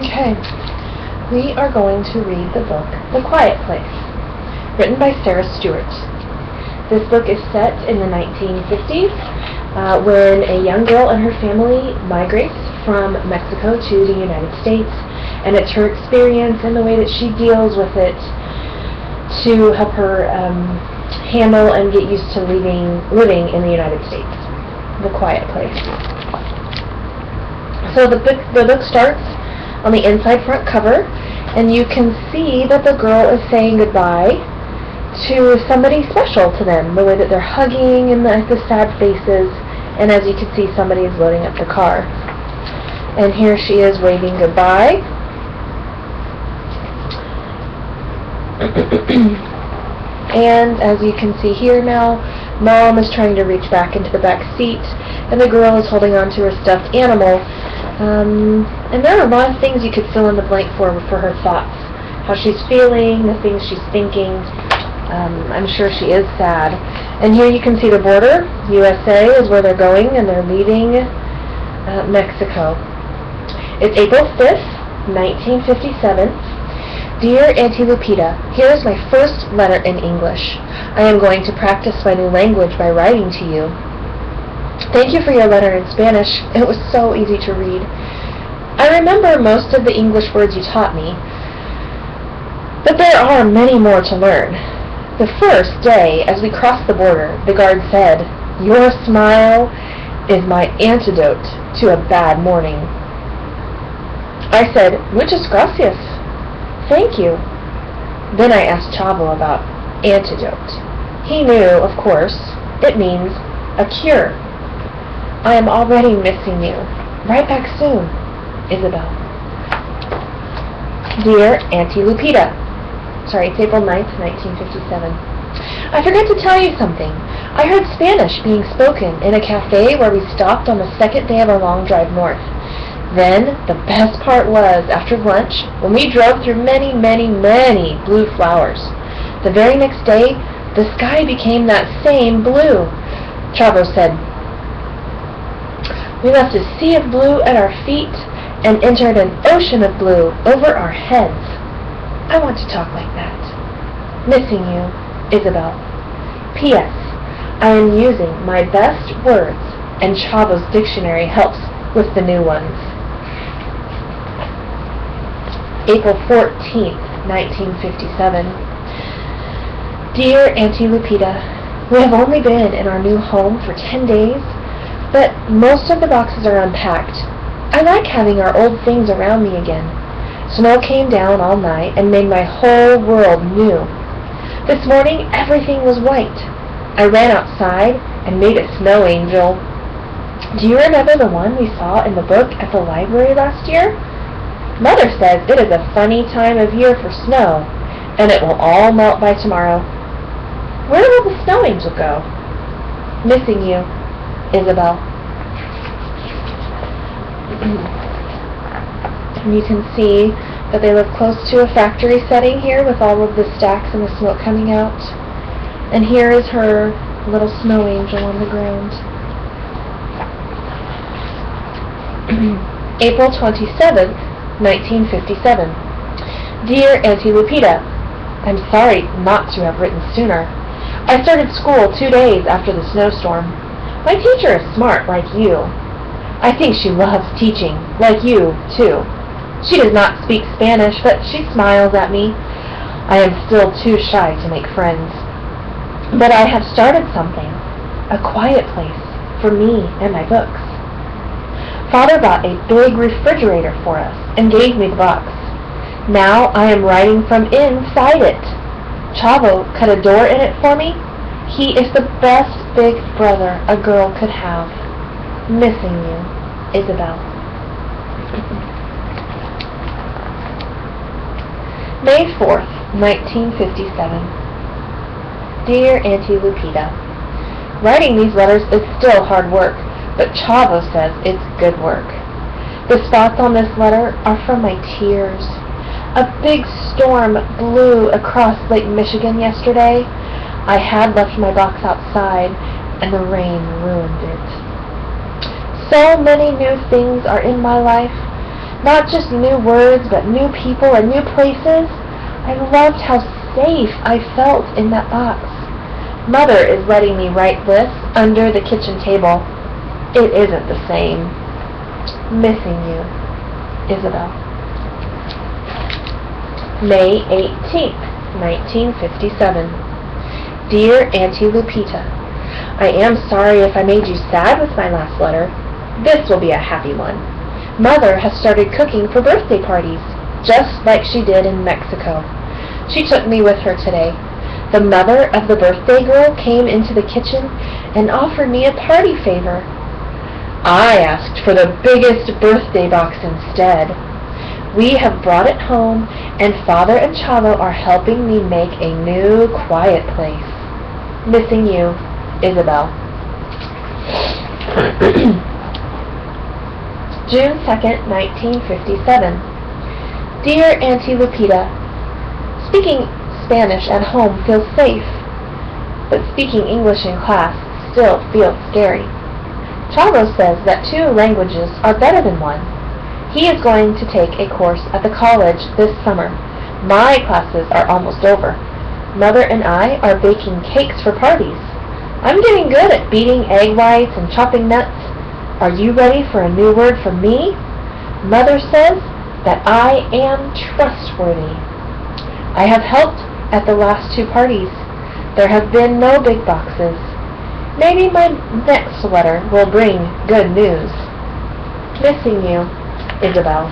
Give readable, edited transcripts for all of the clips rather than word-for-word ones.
Okay, we are going to read the book The Quiet Place, written by Stewart. This book is set in the 1950s when a young girl and her family migrates from Mexico to the United States, and it's her experience and the way that she deals with it to help her handle and get used to living in the United States. The Quiet Place. So the book starts on the inside front cover, and you can see that the girl is saying goodbye to somebody special to them, the way that they're hugging and the sad faces, and as you can see, somebody is loading up the car. And here she is waving goodbye. And as you can see here now, Mom is trying to reach back into the back seat, and the girl is holding on to her stuffed animal. And there are a lot of things you could fill in the blank for her thoughts. How she's feeling, the things she's thinking. I'm sure she is sad. And here you can see the border. USA is where they're going, and they're leaving Mexico. It's April 5th, 1957. Dear Auntie Lupita, here is my first letter in English. I am going to practice my new language by writing to you. Thank you for your letter in Spanish. It was so easy to read. I remember most of the English words you taught me, but there are many more to learn. The first day, as we crossed the border, the guard said, "Your smile is my antidote to a bad morning." I said, "Muchas gracias." Thank you. Then I asked Chavo about antidote. He knew, of course, it means a cure. I am already missing you. Right back soon, Isabel. Dear Auntie Lupita. Sorry, it's April 9th, 1957. I forgot to tell you something. I heard Spanish being spoken in a cafe where we stopped on the second day of our long drive north. Then, the best part was, after lunch, when we drove through many, many, many blue flowers. The very next day, the sky became that same blue. Chavo said, "We left a sea of blue at our feet and entered an ocean of blue over our heads." I want to talk like that. Missing you, Isabel. P.S. I am using my best words, and Chavo's dictionary helps with the new ones. April 14th, 1957. Dear Auntie Lupita, we have only been in our new home for 10 days, but most of the boxes are unpacked. I like having our old things around me again. Snow came down all night and made my whole world new. This morning, everything was white. I ran outside and made a snow angel. Do you remember the one we saw in the book at the library last year? Mother says it is a funny time of year for snow, and it will all melt by tomorrow. Where will the snow angel go? Missing you, Isabel. And you can see that they live close to a factory setting here with all of the stacks and the smoke coming out. And here is her little snow angel on the ground. April 27th, 1957. Dear Auntie Lupita, I'm sorry not to have written sooner. I started school 2 days after the snowstorm. My teacher is smart, like you. I think she loves teaching, like you, too. She does not speak Spanish, but she smiles at me. I am still too shy to make friends. But I have started something, a quiet place for me and my books. Father bought a big refrigerator for us and gave me the box. Now I am writing from inside it. Chavo cut a door in it for me. He is the best big brother a girl could have. Missing you, Isabel. May 4th, 1957. Dear Auntie Lupita, writing these letters is still hard work, but Chavo says it's good work. The spots on this letter are from my tears. A big storm blew across Lake Michigan yesterday. I had left my box outside, and the rain ruined it. So many new things are in my life. Not just new words, but new people and new places. I loved how safe I felt in that box. Mother is letting me write this under the kitchen table. It isn't the same. Missing you, Isabel. May 18th, 1957. Dear Auntie Lupita, I am sorry if I made you sad with my last letter. This will be a happy one. Mother has started cooking for birthday parties, just like she did in Mexico. She took me with her today. The mother of the birthday girl came into the kitchen and offered me a party favor. I asked for the biggest birthday box instead. We have brought it home, and Father and Chavo are helping me make a new quiet place. Missing you, Isabel. June 2nd, 1957. Dear Auntie Lupita, speaking Spanish at home feels safe, but speaking English in class still feels scary. Chavo says that 2 languages are better than 1. He is going to take a course at the college this summer. My classes are almost over. Mother and I are baking cakes for parties. I'm getting good at beating egg whites and chopping nuts. Are you ready for a new word from me? Mother says that I am trustworthy. I have helped at the last 2 parties. There have been no big boxes. Maybe my next letter will bring good news. Missing you, Isabel.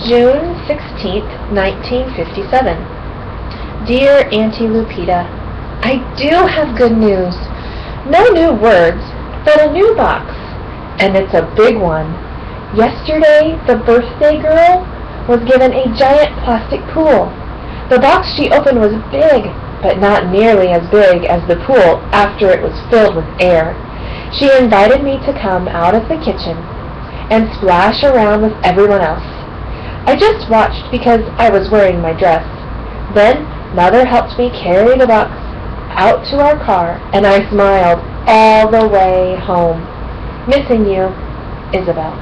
June 16th, 1957. Dear Auntie Lupita, I do have good news. No new words, but a new box. And it's a big one. Yesterday, the birthday girl was given a giant plastic pool. The box she opened was big, but not nearly as big as the pool after it was filled with air. She invited me to come out of the kitchen and splash around with everyone else. I just watched because I was wearing my dress. Then Mother helped me carry the box out to our car, and I smiled all the way home. Missing you, Isabel.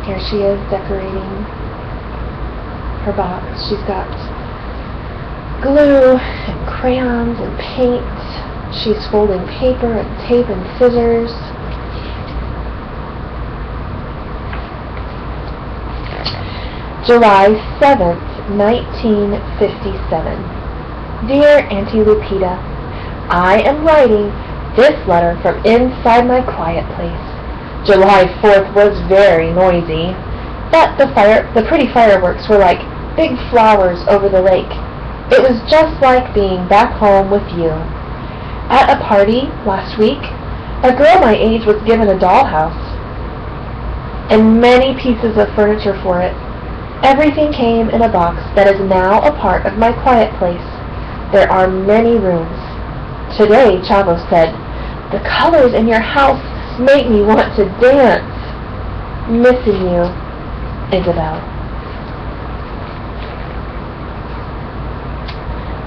Here she is decorating her box. She's got glue and crayons and paint. She's folding paper and tape and scissors. July 7th, 1957. Dear Auntie Lupita, I am writing this letter from inside my quiet place. July 4th was very noisy, but the pretty fireworks were like big flowers over the lake. It was just like being back home with you. At a party last week, a girl my age was given a dollhouse and many pieces of furniture for it. Everything came in a box that is now a part of my quiet place. There are many rooms. Today, Chavo said, the colors in your house make me want to dance. Missing you, Isabel.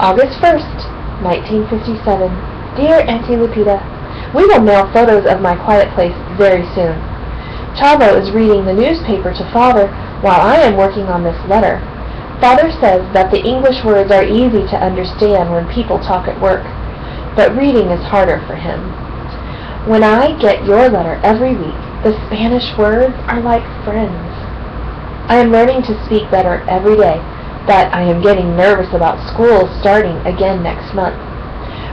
August 1st, 1957. Dear Auntie Lupita, we will mail photos of my quiet place very soon. Chavo is reading the newspaper to Father while I am working on this letter. Father says that the English words are easy to understand when people talk at work, but reading is harder for him. When I get your letter every week, the Spanish words are like friends. I am learning to speak better every day, but I am getting nervous about school starting again next month.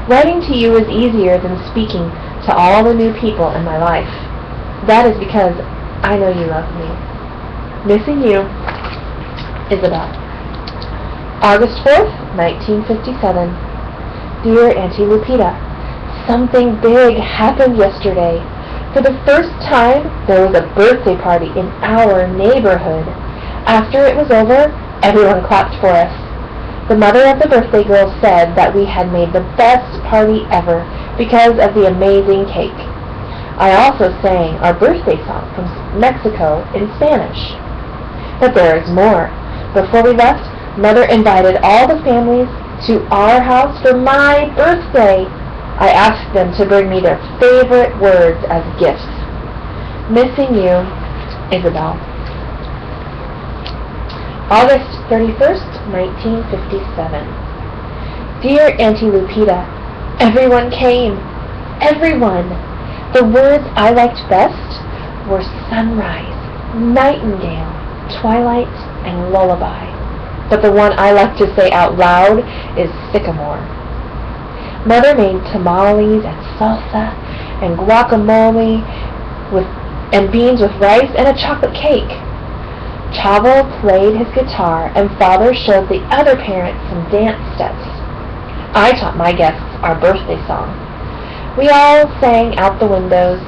Writing to you is easier than speaking to all the new people in my life. That is because I know you love me. Missing you, Isabel. August 4th, 1957. Dear Auntie Lupita, something big happened yesterday. For the first time, there was a birthday party in our neighborhood. After it was over, everyone clapped for us. The mother of the birthday girl said that we had made the best party ever because of the amazing cake. I also sang our birthday song from Mexico in Spanish. But there is more. Before we left, Mother invited all the families to our house for my birthday. I asked them to bring me their favorite words as gifts. Missing you, Isabel. August 31st, 1957. Dear Auntie Lupita, everyone came. Everyone. The words I liked best were sunrise, nightingale, twilight, and lullaby. But the one I like to say out loud is sycamore. Mother made tamales and salsa and guacamole and beans with rice and a chocolate cake. Chavo played his guitar and Father showed the other parents some dance steps. I taught my guests our birthday song. We all sang out the windows.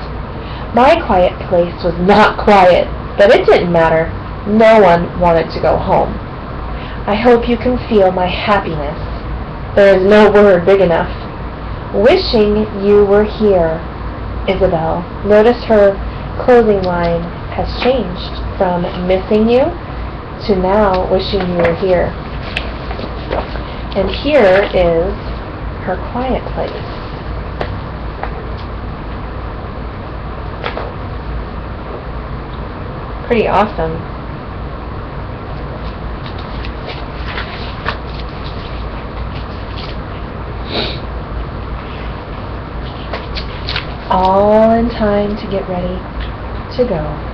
My quiet place was not quiet, but it didn't matter. No one wanted to go home. I hope you can feel my happiness. There is no word big enough. Wishing you were here, Isabel. Notice her closing line has changed from missing you to now wishing you were here. And here is her quiet place. Pretty awesome. All in time to get ready to go.